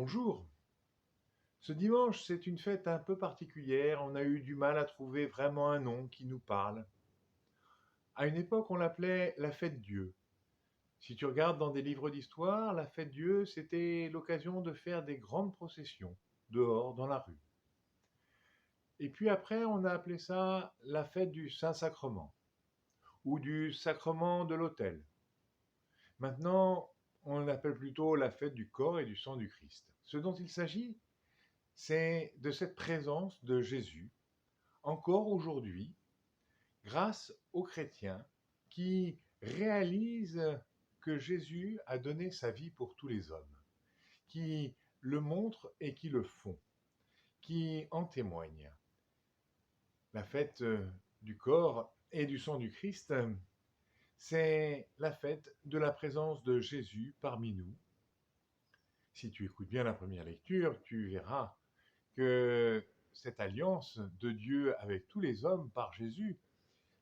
Bonjour. Ce dimanche, c'est une fête un peu particulière. On a eu du mal à trouver vraiment un nom qui nous parle. À une époque, on l'appelait la fête Dieu. Si tu regardes dans des livres d'histoire, la fête Dieu, c'était l'occasion de faire des grandes processions, dehors, dans la rue. Et puis après, on a appelé ça la fête du Saint-Sacrement, ou du Sacrement de l'autel. Maintenant, on l'appelle plutôt la fête du corps et du sang du Christ. Ce dont il s'agit, c'est de cette présence de Jésus, encore aujourd'hui, grâce aux chrétiens qui réalisent que Jésus a donné sa vie pour tous les hommes, qui le montrent et qui le font, qui en témoignent. La fête du corps et du sang du Christ, c'est la fête de la présence de Jésus parmi nous. Si tu écoutes bien la première lecture, tu verras que cette alliance de Dieu avec tous les hommes par Jésus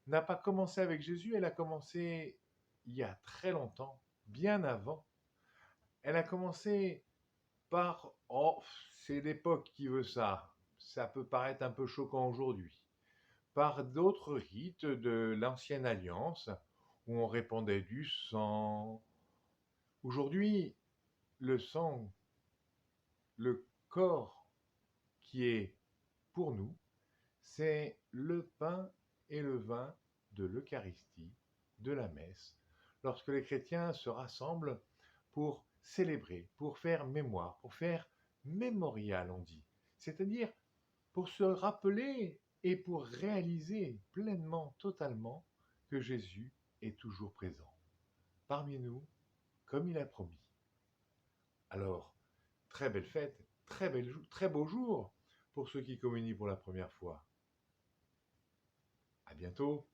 n'a pas commencé avec Jésus, elle a commencé il y a très longtemps, bien avant. Elle a commencé par, oh, c'est l'époque qui veut ça peut paraître un peu choquant aujourd'hui, par d'autres rites de l'ancienne alliance, où on répandait du sang. Aujourd'hui, le sang, le corps qui est pour nous, c'est le pain et le vin de l'Eucharistie, de la messe, lorsque les chrétiens se rassemblent pour célébrer, pour faire mémoire, pour faire mémorial, on dit. C'est-à-dire pour se rappeler et pour réaliser pleinement, totalement, que Jésus est toujours présent, parmi nous, comme il a promis. Alors, très belle fête, très beau jour pour ceux qui communient pour la première fois. À bientôt.